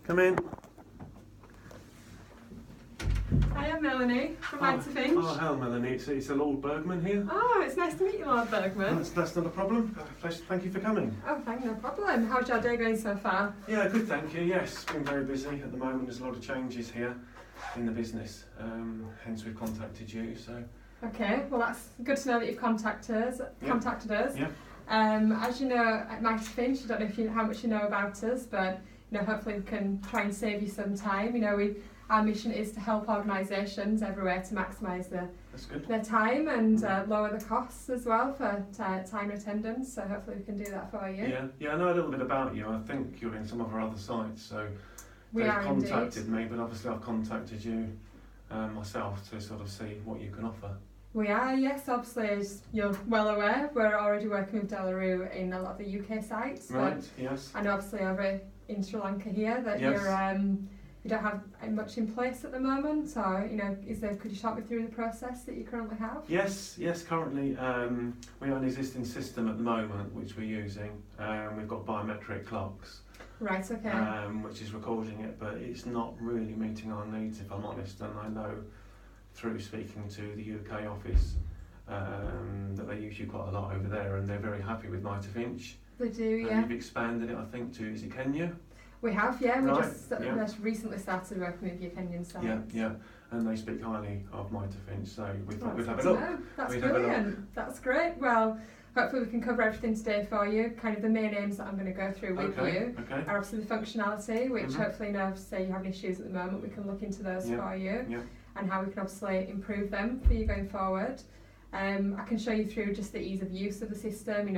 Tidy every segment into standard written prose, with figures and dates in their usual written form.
Come in. Hiya, Melanie from AC5A. Oh, hello, Melanie. It's Lord Bergman here. Oh, it's nice to meet you, Lord Bergman. That's not a problem. Thank you for coming. Oh, no problem. How's your day going so far? Yeah, good, thank you. Yes, been very busy at the moment. There's a lot of changes here in the business. Hence, we've contacted you. So. Okay, well that's good to know that you've contacted us. Yeah. As you know, at AC5A, I don't know how much you know about us, but hopefully we can try and save you some time. Our mission is to help organisations everywhere to maximise their time and lower the costs as well for time attendance. So hopefully we can do that for you. Yeah. I know a little bit about you. I think you're in some of our other sites, so they've contacted me, but obviously I've contacted you myself to sort of see what you can offer. We are, yes. Obviously, as you're well aware, we're already working with De La Rue in a lot of the UK sites. Right. Yes. And obviously over in Sri Lanka here that you don't have much in place at the moment, or could you talk me through the process that you currently have? Yes. Currently, we have an existing system at the moment which we're using. We've got biometric clocks. Right. Okay. Which is recording it, but it's not really meeting our needs, if I'm honest. And I know through speaking to the UK office that they use you quite a lot over there, and they're very happy with AC5A. They do, yeah. You've expanded it, I think, to, is it Kenya? We have, yeah. We right. just recently started working with your Kenyan sites. Yeah. And they speak highly of AC5A, so we thought we'd have a look. look. That's brilliant. That's great. Well, hopefully we can cover everything today for you. Kind of the main aims that I'm going to go through with you are obviously the functionality, which hopefully say you have any issues at the moment, we can look into those for you. Yeah. And how we can obviously improve them for you going forward. I can show you through just the ease of use of the system.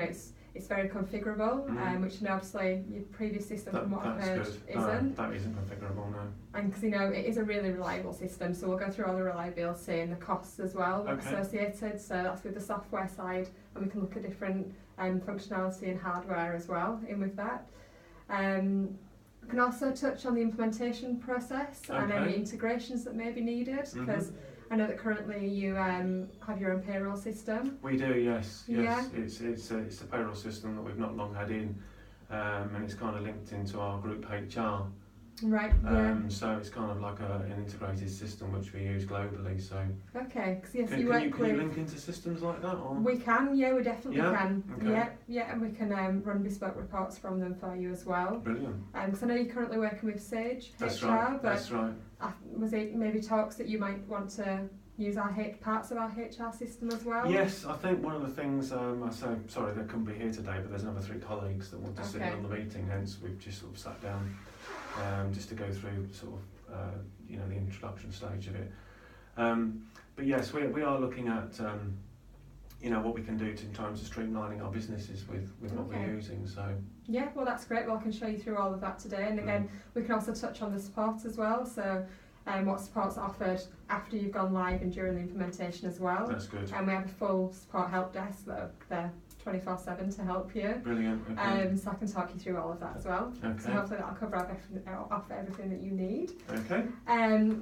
It's very configurable, which obviously your previous system, from what I've heard, isn't. That isn't configurable, no. And because it is a really reliable system, so we'll go through all the reliability and the costs as well associated. So that's with the software side, and we can look at different functionality and hardware as well in with that. We can also touch on the implementation process and any integrations that may be needed, because I know that currently you have your own payroll system. We do, yes. Yeah. It's a payroll system that we've not long had in, and it's kind of linked into our group HR. Right. So it's kind of like an integrated system which we use globally. So. Okay. Because yes, can you link into systems like that? Or? We can. Yeah, we definitely can. Okay. Yeah, and we can run bespoke reports from them for you as well. Brilliant. Because I know you're currently working with Sage That's HR, right. but That's right. Was it maybe talks that you might want to use parts of our HR system as well? Yes, I think one of the things, sorry they couldn't be here today, but there's another 3 colleagues that want to sit in on the meeting, hence we've just sort of sat down just to go through sort of, the introduction stage of it. But yes, we are looking at, what we can do in terms of streamlining our businesses with what we're using. So. Yeah, well that's great. Well, I can show you through all of that today. And again, we can also touch on the support as well. So what support's offered after you've gone live and during the implementation as well. That's good. And we have a full support help desk that are there 24/7 to help you. Brilliant. Okay. So I can talk you through all of that as well. Okay. So hopefully that'll cover off everything that you need. Okay.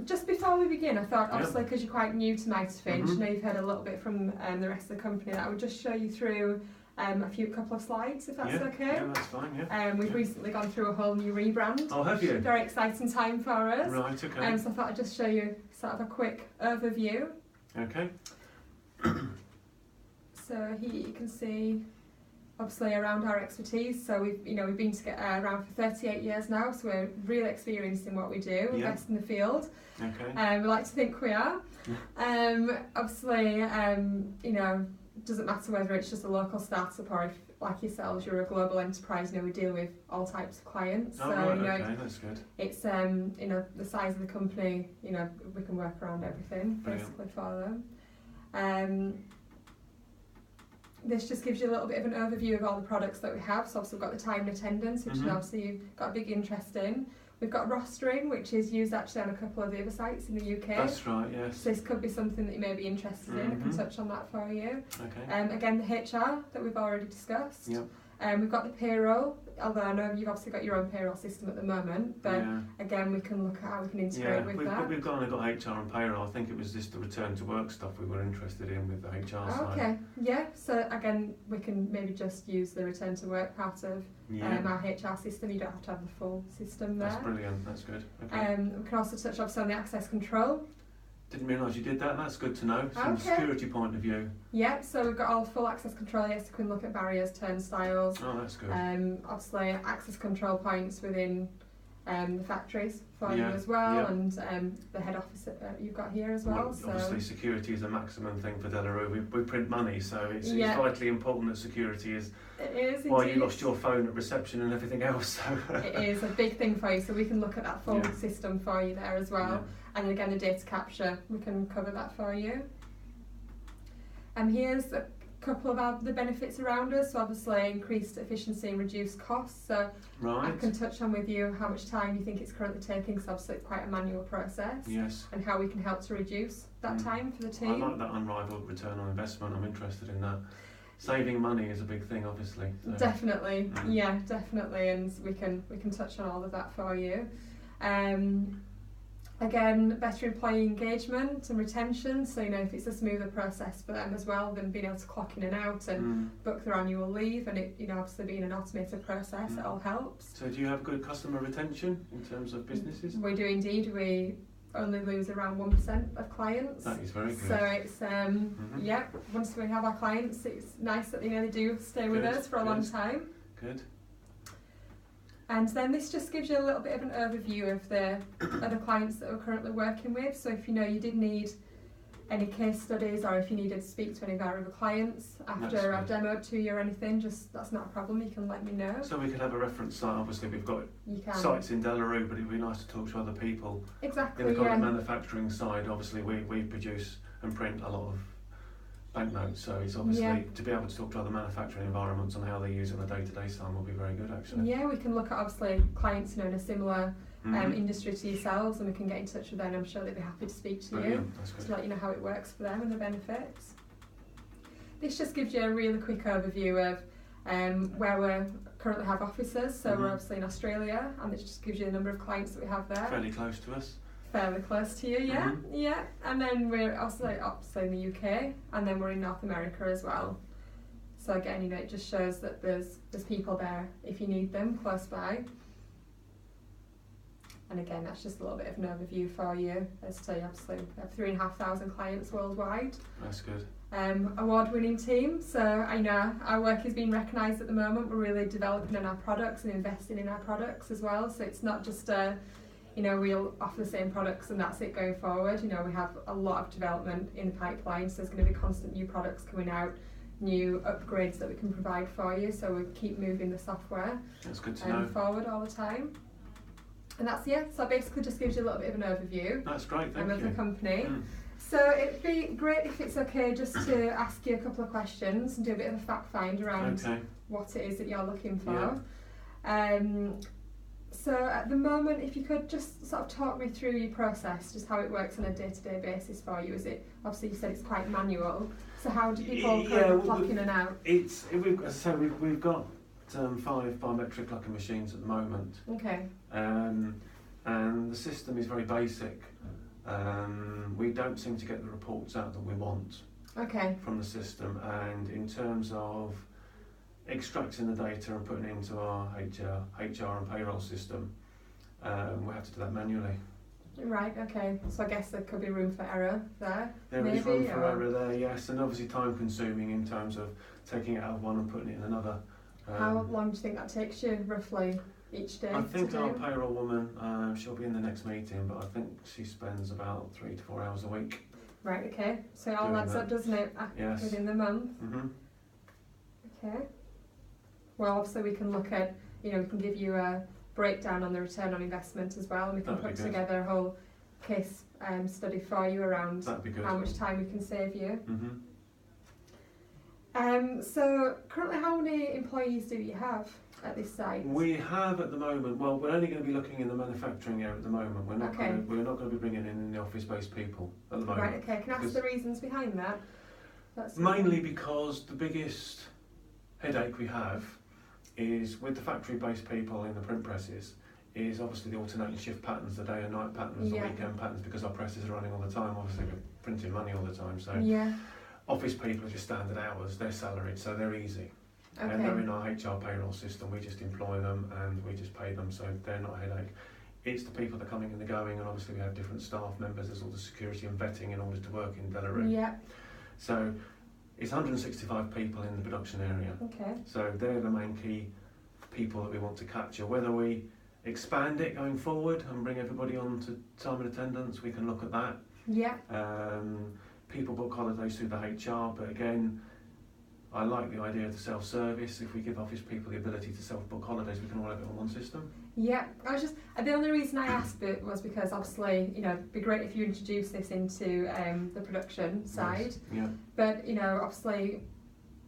Just before we begin, I thought obviously because you're quite new to AC5A, I know you've heard a little bit from the rest of the company, that I would just show you through a couple of slides, if that's okay. Yeah, that's fine. Yeah. We've recently gone through a whole new rebrand. Oh, have you? Very exciting time for us. Right. Okay. So I thought I'd just show you sort of a quick overview. Okay. So here you can see, obviously, around our expertise. So we've been around for 38 years now, so we're really experienced in what we do. We're best in the field. Okay. We like to think we are. Obviously, doesn't matter whether it's just a local startup or if, like yourselves, you're a global enterprise. We deal with all types of clients. Oh, so right, that's good. It's the size of the company. We can work around everything basically for them. This just gives you a little bit of an overview of all the products that we have. So obviously we've got the time and attendance, which is obviously you've got a big interest in. We've got rostering, which is used actually on a couple of the other sites in the UK. That's right, yes. So this could be something that you may be interested in. I can touch on that for you. Okay. Again, the HR that we've already discussed. Yep. We've got the payroll, although I know you've obviously got your own payroll system at the moment, but again, we can look at how we can integrate with that. We've got HR and payroll. I think it was just the return to work stuff we were interested in with the HR side. Okay, yeah, so again, we can maybe just use the return to work part of our HR system. You don't have to have the full system there. That's brilliant, that's good. Okay. We can also touch obviously on the access control. Didn't realise you did that. That's good to know from a security point of view. Yeah, so we've got all full access control. Yes, we can look at barriers, turnstiles. Oh, that's good. Obviously, access control points within the factories for you as well, and the head office that you've got here as well. So obviously, security is a maximum thing for De La Rue. We print money, so it's vitally important that security is. It is. Why you lost your phone at reception and everything else. So. It is a big thing for you, so we can look at that full system for you there as well. Yeah. And again, the data capture, we can cover that for you. And here's a couple of the benefits around us. So obviously increased efficiency and reduced costs. So I can touch on with you how much time you think it's currently taking, because obviously it's quite a manual process. Yes. And how we can help to reduce that time for the team. I like that unrivaled return on investment. I'm interested in that. Saving money is a big thing, obviously. So. Definitely, yeah, definitely, and we can touch on all of that for you. Again, better employee engagement and retention, so if it's a smoother process for them as well, than being able to clock in and out and book their annual leave, and it obviously being an automated process, it all helps. So do you have good customer retention in terms of businesses? We do indeed. We only lose around 1% of clients. That is very good. So it's once we have our clients, it's nice that they do stay with us for a long time. Good. And then this just gives you a little bit of an overview of the other clients that we're currently working with. So if you did need any case studies, or if you needed to speak to any of our other clients after I've demoed to you or anything, that's not a problem, you can let me know. So we could have a reference site. Obviously we've got sites in De La Rue, but it'd be nice to talk to other people. Exactly, in the kind of manufacturing side. Obviously we produce and print a lot of banknotes, so it's obviously to be able to talk to other manufacturing environments on how they use it on a day-to-day time will be very good, actually. Yeah, we can look at obviously clients in a similar industry to yourselves, and we can get in touch with them. I'm sure they'd be happy to speak to you to let you know how it works for them and the benefits. This just gives you a really quick overview of where we currently have offices. So we're obviously in Australia, and it just gives you the number of clients that we have there. Fairly close to us. Fairly close to you, yeah. And then we're also in the UK, and then we're in North America as well. So again, it just shows that there's people there if you need them close by. And again, that's just a little bit of an overview for you as to obviously we have 3,500 clients worldwide. That's good. Award-winning team. So I know our work is being recognised at the moment. We're really developing in our products and investing in our products as well. So it's not just we'll offer the same products and that's it going forward. We have a lot of development in the pipeline, so there's going to be constant new products coming out, new upgrades that we can provide for you, so we keep moving the software that's good to know. Forward all the time. And that's so basically just gives you a little bit of an overview. That's great, thank you. Of the company. So it'd be great if it's okay just to ask you a couple of questions and do a bit of a fact find around what it is that you're looking for. So at the moment, if you could just sort of talk me through your process, just how it works on a day-to-day basis for you. Is it, obviously you said it's quite manual, so how do people clock in and out? We've got 5 biometric locking machines at the moment. Okay. And the system is very basic. We don't seem to get the reports out that we want from the system, and in terms of extracting the data and putting it into our HR and payroll system, we have to do that manually. Right, okay. So I guess there could be room for error there. There is room for error there, yes, and obviously time consuming in terms of taking it out of one and putting it in another. How long do you think that takes you, roughly, each day? I think our payroll woman, she'll be in the next meeting, but I think she spends about 3 to 4 hours a week. Right, okay. So it all adds up, doesn't it, within the month? Okay. Well, obviously we can look at, we can give you a breakdown on the return on investment as well, and we can put together a whole case study for you around how much time we can save you. So currently, how many employees do you have at this site? We have at the moment, well, we're only going to be looking in the manufacturing area at the moment. We're not going to be bringing in the office-based people at the moment. Right, okay. Can I ask the reasons behind that? Mainly because the biggest headache we have is with the factory-based people in the print presses, is obviously the alternating shift patterns, the day and night patterns, the weekend patterns, because our presses are running all the time. Obviously, we're printing money all the time, so office people are just standard hours. They're salaried, so they're easy. Okay. And they're in our HR payroll system. We just employ them and we just pay them, so they're not a headache. It's the people that are coming and the going, and obviously we have different staff members. There's all the security and vetting in order to work in Delarue. Yeah. So it's 165 people in the production area. Okay. So they're the main key people that we want to capture. Whether we expand it going forward and bring everybody on to time and attendance, we can look at that. Yeah. People book holidays through the HR, but again, I like the idea of the self-service. If we give office people the ability to self-book holidays, we can all have it on one system. Yeah, the only reason I asked it was because obviously, it'd be great if you introduce this into the production side. Yeah. But, obviously,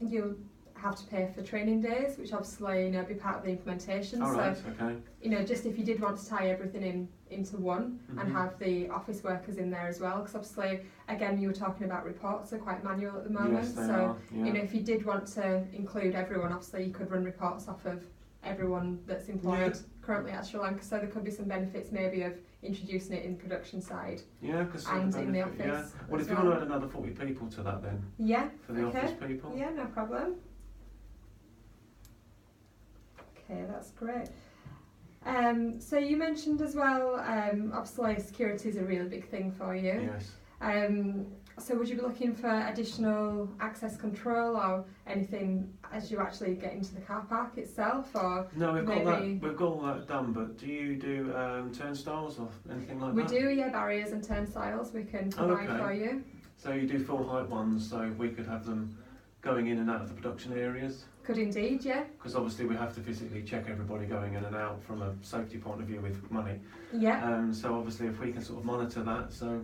you have to pay for training days, which obviously, be part of the implementation. All right, okay. Just if you did want to tie everything into one and have the office workers in there as well, because obviously, again, you were talking about reports are quite manual at the moment. Yes, they are. Yeah. If you did want to include everyone, obviously, you could run reports off of everyone that's employed currently at Sri Lanka, so there could be some benefits maybe of introducing it in production side and in the office. Yeah. Well, if you want to add another 40 people to that then, for the office people. Yeah, no problem. Okay, that's great. So you mentioned as well, obviously security is a really big thing for you. Yes. So would you be looking for additional access control or anything as you actually get into the car park itself, or no? We've got all that done. But do you do turnstiles or anything like that? We do, yeah. Barriers and turnstiles we can provide for you. So you do full height ones, so we could have them going in and out of the production areas. Could indeed, yeah. Because obviously we have to physically check everybody going in and out from a safety point of view with money. Yeah. So obviously if we can sort of monitor that, so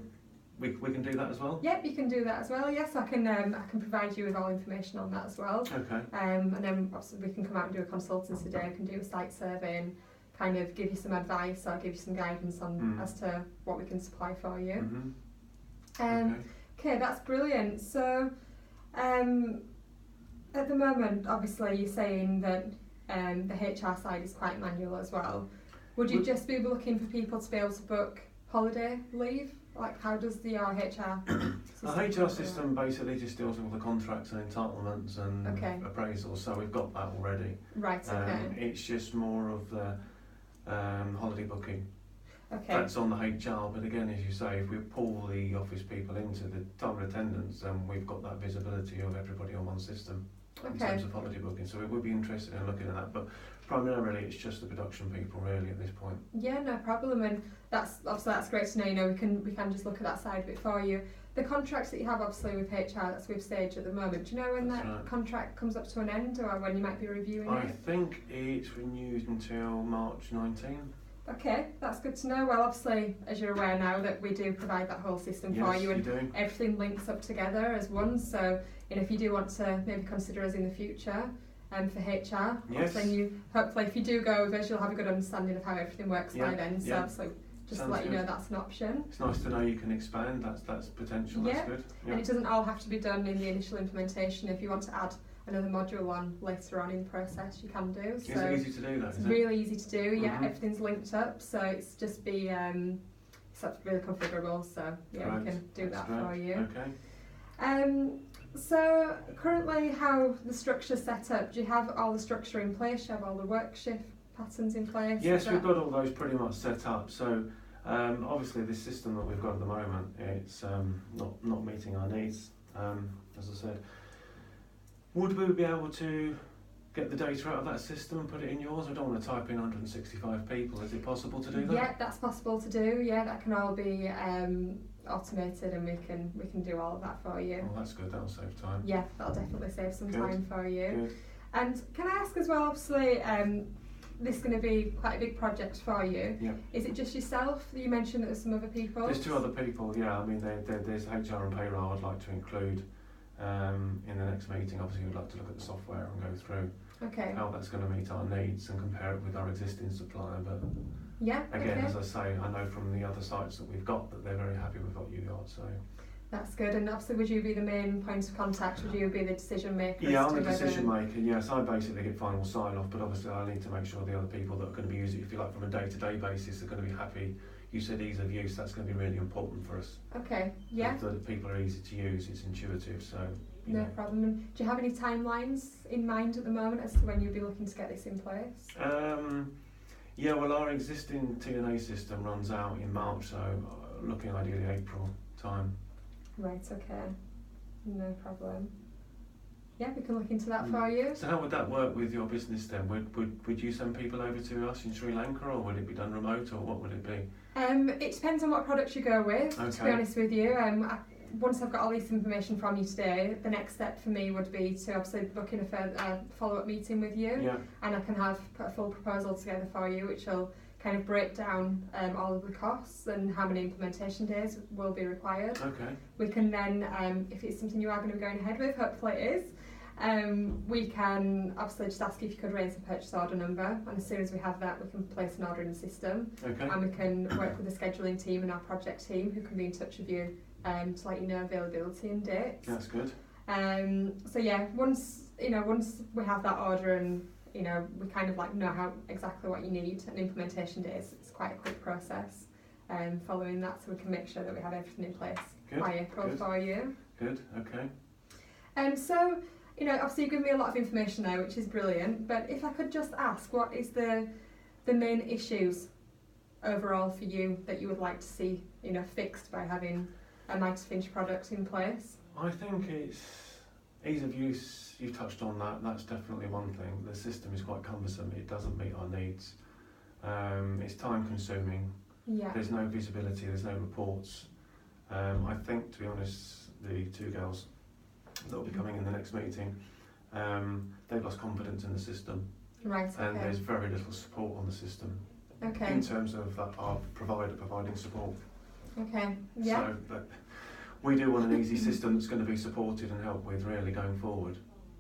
we can do that as well. Yep, you can do that as well. Yes, I can provide you with all information on that as well. Okay. And then obviously we can come out and do a consultancy day. I can do a site survey and kind of give you some advice or give you some guidance on as to what we can supply for you. Okay, that's brilliant. So, at the moment, obviously, you're saying that the HR side is quite manual as well. Would you just be looking for people to be able to book holiday leave? Like, how does the HR system? Our HR system basically just deals with all the contracts and entitlements and appraisals, so we've got that already. Right, okay. It's just more of the holiday booking. Okay. That's on the HR, but again, as you say, if we pull the office people into the time of attendance, then we've got that visibility of everybody on one system in terms of holiday booking. So we would be interested in looking at that, but primarily it's just the production people really at this point. Yeah, no problem, and that's great to know. We can just look at that side of it for you. The contracts that you have obviously with HR, that's with Sage at the moment. Do you know when that contract comes up to an end, or when you might be reviewing it? I think it's renewed until March 19. Okay, that's good to know. Well, obviously, as you're aware now, that we do provide that whole system for you, and everything links up together as one. So, if you do want to maybe consider us in the future, for HR, then hopefully if you do go with us, you'll have a good understanding of how everything works by then. So, just to let you know, that's an option. It's nice to know you can expand. That's potential. That's good. And it doesn't all have to be done in the initial implementation. If you want to add another module on later on in the process, you can do. So is it easy to do that? It's really easy to do. Yeah, everything's linked up, so it's just it's really configurable. So we can do that for you. Okay. So currently, how the structure's set up? Do you have all the structure in place? Do you have all the work shift patterns in place? Yes, we've got all those pretty much set up. So obviously, this system that we've got at the moment, it's not meeting our needs. As I said. Would we be able to get the data out of that system and put it in yours? I don't want to type in 165 people. Is it possible to do that? Yeah, that's possible to do. Yeah, that can all be automated, and we can do all of that for you. Oh, that's good. That'll save time. Yeah, that'll definitely save some time for you. Good. And can I ask as well? Obviously, this is going to be quite a big project for you. Yeah. Is it just yourself? You mentioned that there's some other people. There's 2 other people. Yeah, I mean, there's HR and payroll. I'd like to include. In the next meeting, obviously we'd like to look at the software and go through how that's going to meet our needs and compare it with our existing supplier. But again, as I say, I know from the other sites that we've got that they're very happy with what you got. So That's good. And obviously, would you be the main point of contact? Would you be the decision maker? Yeah, I'm the decision maker. Yes, I basically get final sign off, but obviously I need to make sure the other people that are going to be using it, if you like, from a day-to-day basis, are going to be happy. You said ease of use. That's going to be really important for us. Okay. Yeah. That people are easy to use. It's intuitive. So. No problem. And do you have any timelines in mind at the moment as to when you'll be looking to get this in place? Yeah, well, our existing TNA system runs out in March, so looking ideally April time. Right, okay. No problem. Yeah, we can look into that for you. So how would that work with your business then? Would you send people over to us in Sri Lanka, or would it be done remote, or what would it be? It depends on what product you go with, okay. To be honest with you. Once I've got all this information from you today, the next step for me would be to obviously book in a follow-up meeting with you, yeah. And I can put a full proposal together for you, which will kind of break down all of the costs and how many implementation days will be required. Okay. We can then, if it's something you are going to be going ahead with, hopefully it is, we can obviously just ask if you could raise a purchase order number, and as soon as we have that, we can place an order in the system, okay. And we can work with the scheduling team and our project team, who can be in touch with you to let you know availability and dates. That's good. So yeah, once we have that order and we kind of like know how exactly what you need, and implementation days, it's quite a quick process. Following that, so we can make sure that we have everything in place by April for you. Good. Okay. So obviously you've given me a lot of information now, which is brilliant. But if I could just ask, what is the main issues overall for you that you would like to see fixed by having a nice finished product in place? I think it's ease of use. You touched on that. That's definitely one thing. The system is quite cumbersome. It doesn't meet our needs. It's time consuming. Yeah. There's no visibility. There's no reports. I think, to be honest, the two girls that will be coming in the next meeting, they've lost confidence in the system. Right. Okay. And there's very little support on the system. Okay. In terms of our provider providing support. Okay. Yeah. So we do want an easy system that's going to be supported and helped with really going forward.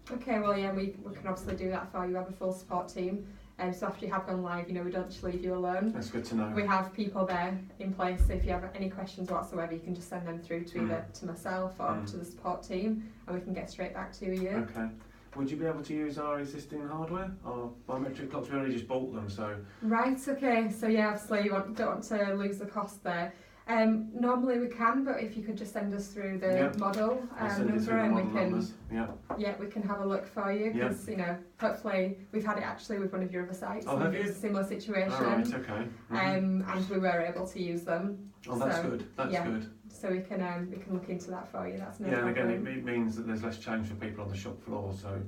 Okay, well yeah, we can obviously do that for you. We have a full support team, so after you have gone live, we don't just leave you alone. That's good to know. We have people there in place, so if you have any questions whatsoever, you can just send them through to either to myself or to the support team, and we can get straight back to you. Okay. Would you be able to use our existing hardware? Our biometric clocks, we already just bought them, so... Right, okay, so yeah, obviously you don't want to lose the cost there. Normally we can, but if you could just send us through the model number, and we can we can have a look for you, because hopefully we've had it actually with one of your other sites. Oh, have you? It's a similar situation. Oh, right, okay. And we were able to use them. Oh, that's good. That's good. So we can look into that for you. That's no problem. And again, it means that there's less change for people on the shop floor. So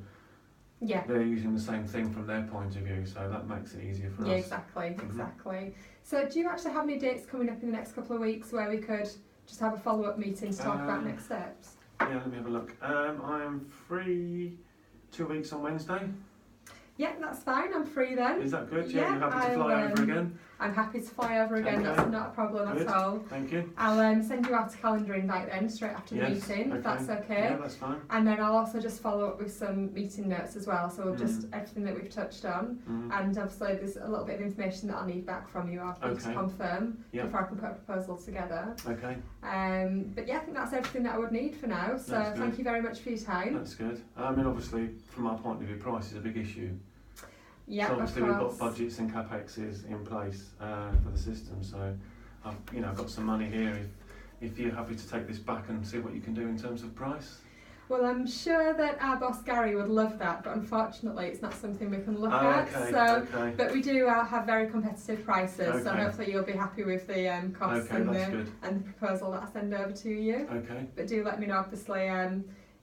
yeah, they're using the same thing from their point of view, so that makes it easier for us. Yeah, exactly. So do you actually have any dates coming up in the next couple of weeks where we could just have a follow-up meeting to talk about next steps? Yeah, let me have a look. I'm free 2 weeks on Wednesday. Yeah, that's fine. I'm free then. Is that good? Yeah, you're happy to fly over again? I'm happy to fly over again. Okay. That's not a problem at all. Thank you. I'll send you out a calendar invite then straight after the meeting, if that's okay. Yeah, that's fine. And then I'll also just follow up with some meeting notes as well. So just everything that we've touched on, and obviously there's a little bit of information that I'll need back from you after to confirm before I can put a proposal together. Okay. But yeah, I think that's everything that I would need for now. So thank you very much for your time. That's good. I mean, obviously from our point of view, price is a big issue. Yeah, so obviously we've got budgets and capexes in place for the system, so I've got some money here if you're happy to take this back and see what you can do in terms of price. Well, I'm sure that our boss Gary would love that, but unfortunately it's not something we can look at. But we do have very competitive prices, so hopefully you'll be happy with the costs and the proposal that I send over to you. Okay. But do let me know, obviously,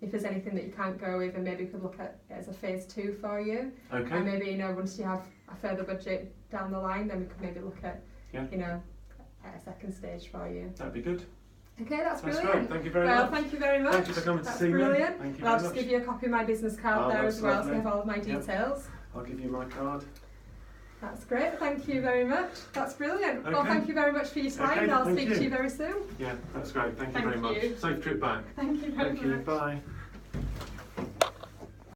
if there's anything that you can't go with, and maybe we could look at it as a phase 2 for you. Okay. And maybe once you have a further budget down the line, then we could maybe look at a second stage for you. That'd be good. Okay, that's brilliant. Great. Thank you very much. Well, thank you very much. Thank you for coming to see me. That's brilliant. Thank you I'll just give you a copy of my business card there as well, so you have all of my details. I'll give you my card. That's great, thank you very much. That's brilliant. Okay. Well, thank you very much for your time, and I'll speak to you very soon. Yeah, that's great. Thank you very much. Safe trip back. Thank you very much. Bye.